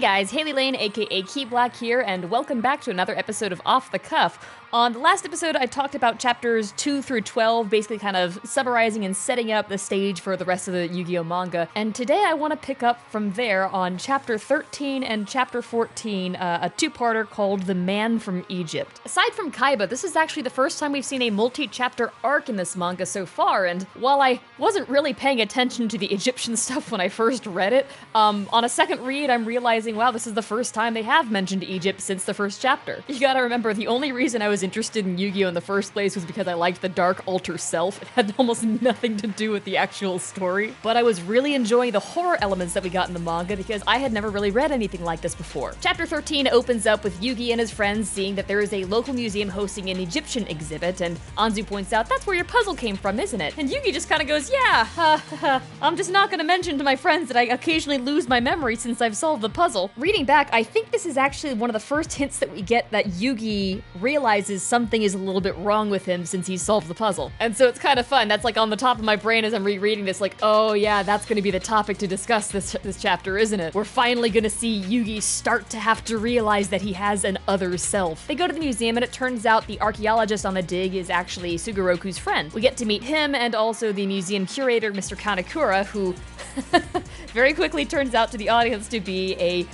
guys, Hailey Lain, aka Key Black here, and welcome back to another episode of Off the Cuff. On the last episode, I talked about chapters 2 through 12, basically kind of summarizing and setting up the stage for the rest of the Yu-Gi-Oh manga, and today I want to pick up from there on chapter 13 and chapter 14, a two-parter called The Man from Egypt. Aside from Kaiba, this is actually the first time we've seen a multi-chapter arc in this manga so far, and while I wasn't really paying attention to the Egyptian stuff when I first read it, on a second read, I'm realizing, wow, this is the first time they have mentioned Egypt since the first chapter. You gotta remember, the only reason I was interested in Yu-Gi-Oh in the first place was because I liked the Dark Alter Self. It had almost nothing to do with the actual story, but I was really enjoying the horror elements that we got in the manga because I had never really read anything like this before. Chapter 13 opens up with Yugi and his friends seeing that there is a local museum hosting an Egyptian exhibit, and Anzu points out, that's where your puzzle came from, isn't it? And Yugi just kind of goes, yeah, I'm just not gonna mention to my friends that I occasionally lose my memory since I've solved the puzzle. Reading back, I think this is actually one of the first hints that we get that Yugi realizes something is a little bit wrong with him since he's solved the puzzle. And so it's kind of fun. That's like on the top of my brain as I'm rereading this, like, oh yeah, that's gonna be the topic to discuss this chapter, isn't it? We're finally gonna see Yugi start to have to realize that he has an other self. They go to the museum and it turns out the archaeologist on the dig is actually Sugoroku's friend. We get to meet him and also the museum curator, Mr. Kanekura, who very quickly turns out to the audience to be a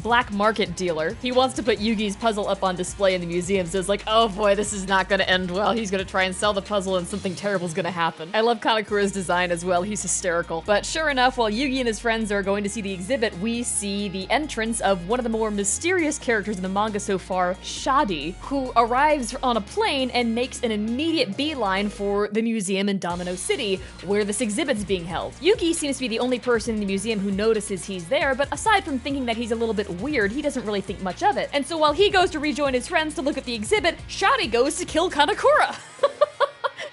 black market dealer. He wants to put Yugi's puzzle up on display in the museum, so it's like, oh boy, this is not gonna end well. He's gonna try and sell the puzzle and something terrible's gonna happen. I love Kanekura's design as well, he's hysterical. But sure enough, while Yugi and his friends are going to see the exhibit, we see the entrance of one of the more mysterious characters in the manga so far, Shadi, who arrives on a plane and makes an immediate beeline for the museum in Domino City, where this exhibit's being held. Yugi seems to be the only person in the museum who notices he's there, but aside from thinking that he's a little bit weird, he doesn't really think much of it. And so while he goes to rejoin his friends to look at the exhibit, Shadi goes to kill Kanekura.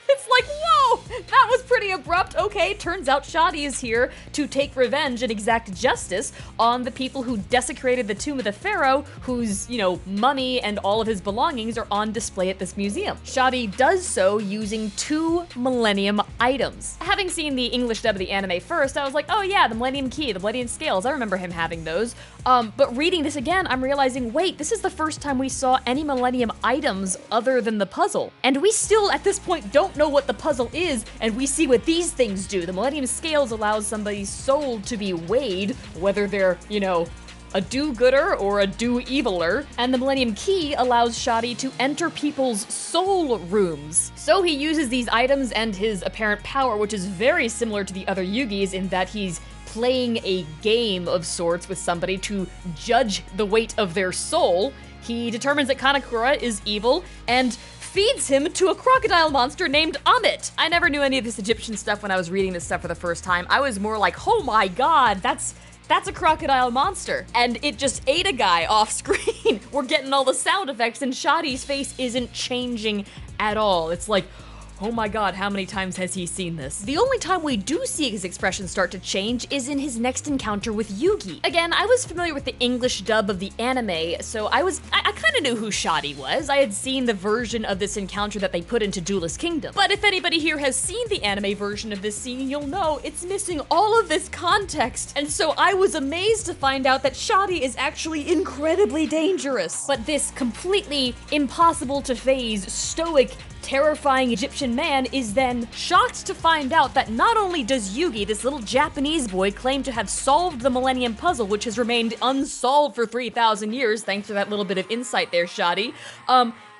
It's like, whoa, that was pretty abrupt. Okay, turns out Shadi is here to take revenge and exact justice on the people who desecrated the tomb of the pharaoh, whose, mummy and all of his belongings are on display at this museum. Shadi does so using 2 Millennium items. Having seen the English dub of the anime first, I was like, oh yeah, the Millennium Key, the Millennium Scales, I remember him having those. But reading this again, I'm realizing, wait, this is the first time we saw any Millennium items other than the puzzle. And we still, at this point, don't know what the puzzle is, and we see what these things do. The Millennium Scales allows somebody's soul to be weighed, whether they're, a do-gooder or a do-eviler, and the Millennium Key allows Shadi to enter people's soul rooms. So he uses these items and his apparent power, which is very similar to the other Yugis in that he's playing a game of sorts with somebody to judge the weight of their soul. He determines that Kanekura is evil and feeds him to a crocodile monster named Amit. I never knew any of this Egyptian stuff when I was reading this stuff for the first time. I was more like, oh my god, that's a crocodile monster. And it just ate a guy off screen. We're getting all the sound effects and Shadi's face isn't changing at all. It's like, oh my god, how many times has he seen this? The only time we do see his expression start to change is in his next encounter with Yugi. Again, I was familiar with the English dub of the anime, so I kind of knew who Shadi was. I had seen the version of this encounter that they put into Duelist Kingdom. But if anybody here has seen the anime version of this scene, you'll know it's missing all of this context. And so I was amazed to find out that Shadi is actually incredibly dangerous. But this completely impossible to phase, stoic, terrifying Egyptian man is then shocked to find out that not only does Yugi, this little Japanese boy, claim to have solved the Millennium Puzzle, which has remained unsolved for 3,000 years, thanks to that little bit of insight there, Shadi,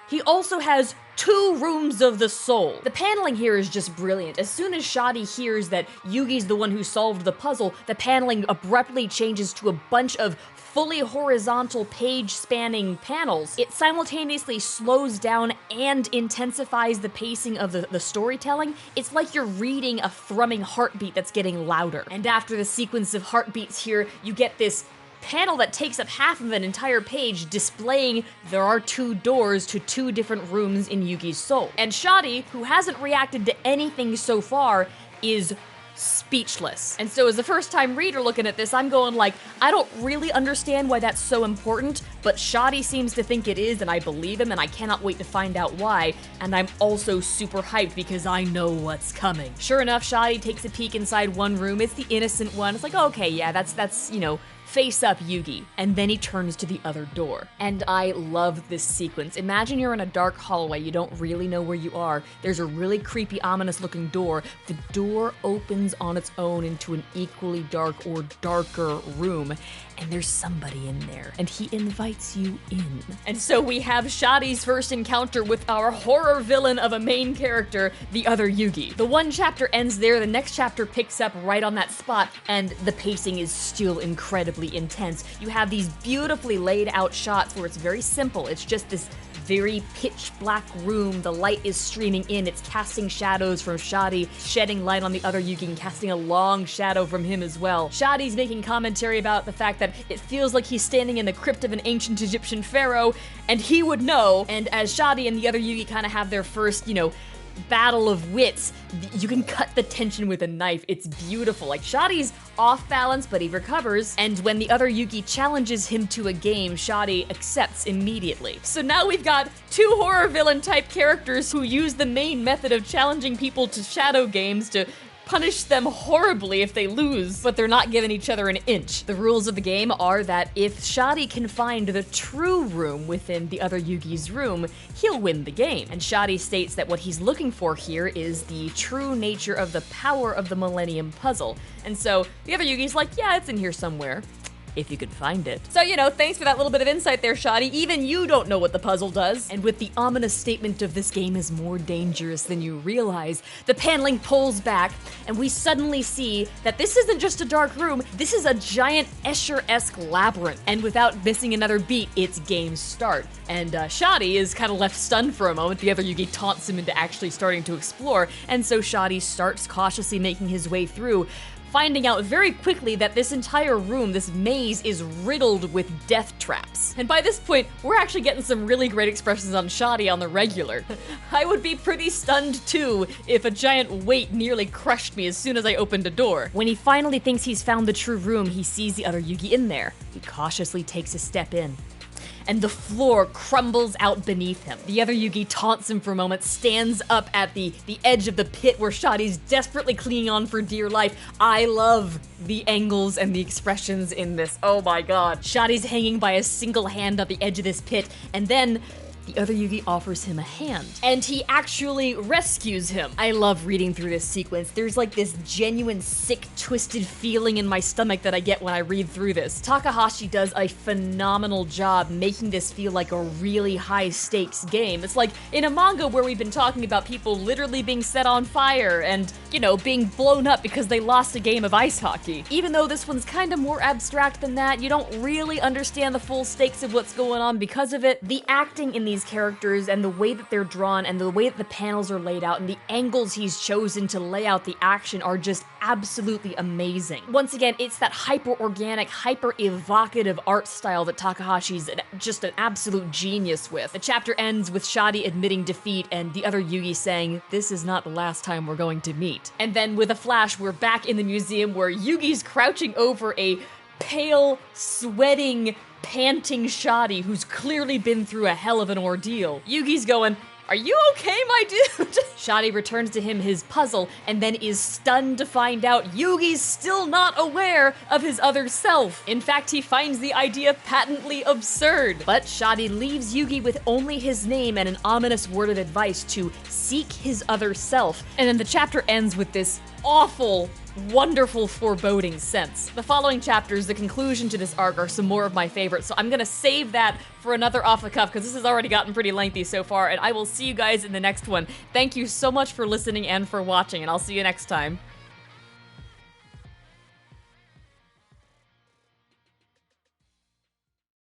he also has 2 rooms of the soul. The paneling here is just brilliant. As soon as Shadi hears that Yugi's the one who solved the puzzle, the paneling abruptly changes to a bunch of fully horizontal page-spanning panels. It simultaneously slows down and intensifies the pacing of the storytelling. It's like you're reading a thrumming heartbeat that's getting louder. And after the sequence of heartbeats here, you get this panel that takes up half of an entire page displaying there are 2 doors to 2 different rooms in Yugi's soul. And Shadi, who hasn't reacted to anything so far, is speechless. And so as a first-time reader looking at this, I'm going like, I don't really understand why that's so important, but Shadi seems to think it is, and I believe him, and I cannot wait to find out why, and I'm also super hyped because I know what's coming. Sure enough, Shadi takes a peek inside one room. It's the innocent one. It's like, okay, yeah, that's face up Yugi, and then he turns to the other door. And I love this sequence. Imagine you're in a dark hallway, you don't really know where you are. There's a really creepy, ominous looking door. The door opens on its own into an equally dark or darker room, and there's somebody in there, and he invites you in. And so we have Shadi's first encounter with our horror villain of a main character, the other Yugi. The one chapter ends there, the next chapter picks up right on that spot, and the pacing is still incredibly intense. You have these beautifully laid out shots where it's very simple. It's just this very pitch black room. The light is streaming in. It's casting shadows from Shadi, shedding light on the other Yugi and casting a long shadow from him as well. Shadi's making commentary about the fact that it feels like he's standing in the crypt of an ancient Egyptian pharaoh, and he would know. And as Shadi and the other Yugi kind of have their first, battle of wits, you can cut the tension with a knife. It's beautiful. Like, Shadi's off balance, but he recovers, and when the other Yugi challenges him to a game, Shadi accepts immediately. So now we've got two horror villain type characters who use the main method of challenging people to shadow games to punish them horribly if they lose, but they're not giving each other an inch. The rules of the game are that if Shadi can find the true room within the other Yugi's room, he'll win the game. And Shadi states that what he's looking for here is the true nature of the power of the Millennium Puzzle. And so the other Yugi's like, yeah, it's in here somewhere, if you could find it. So, thanks for that little bit of insight there, Shadi. Even you don't know what the puzzle does. And with the ominous statement of this game is more dangerous than you realize, the paneling pulls back, and we suddenly see that this isn't just a dark room, this is a giant Escher-esque labyrinth. And without missing another beat, it's game start. And Shadi is kind of left stunned for a moment. The other Yugi taunts him into actually starting to explore, and so Shadi starts cautiously making his way through, finding out very quickly that this entire room, this maze, is riddled with death traps. And by this point, we're actually getting some really great expressions on Shadi on the regular. I would be pretty stunned too if a giant weight nearly crushed me as soon as I opened a door. When he finally thinks he's found the true room, he sees the other Yugi in there. He cautiously takes a step in, and the floor crumbles out beneath him. The other Yugi taunts him for a moment, stands up at the edge of the pit where Shadi's desperately clinging on for dear life. I love the angles and the expressions in this. Oh my god. Shadi's hanging by a single hand at the edge of this pit, and then the other Yugi offers him a hand, and he actually rescues him. I love reading through this sequence. There's like this genuine sick, twisted feeling in my stomach that I get when I read through this. Takahashi does a phenomenal job making this feel like a really high stakes game. It's like in a manga where we've been talking about people literally being set on fire and, being blown up because they lost a game of ice hockey. Even though this one's kind of more abstract than that, you don't really understand the full stakes of what's going on because of it. The acting in these characters and the way that they're drawn and the way that the panels are laid out and the angles he's chosen to lay out the action are just absolutely amazing. Once again, it's that hyper-organic, hyper-evocative art style that Takahashi's just an absolute genius with. The chapter ends with Shadi admitting defeat and the other Yugi saying, "This is not the last time we're going to meet." And then with a flash, we're back in the museum where Yugi's crouching over a pale, sweating, panting Shadi who's clearly been through a hell of an ordeal. Yugi's going, "Are you okay, my dude?" Shadi returns to him his puzzle and then is stunned to find out Yugi's still not aware of his other self. In fact, he finds the idea patently absurd. But Shadi leaves Yugi with only his name and an ominous word of advice to seek his other self. And then the chapter ends with this awful, wonderful foreboding sense. The following chapters, the conclusion to this arc, are some more of my favorites, so I'm gonna save that for another off the cuff because this has already gotten pretty lengthy so far, and I will see you guys in the next one. Thank you so much for listening and for watching, and I'll see you next time.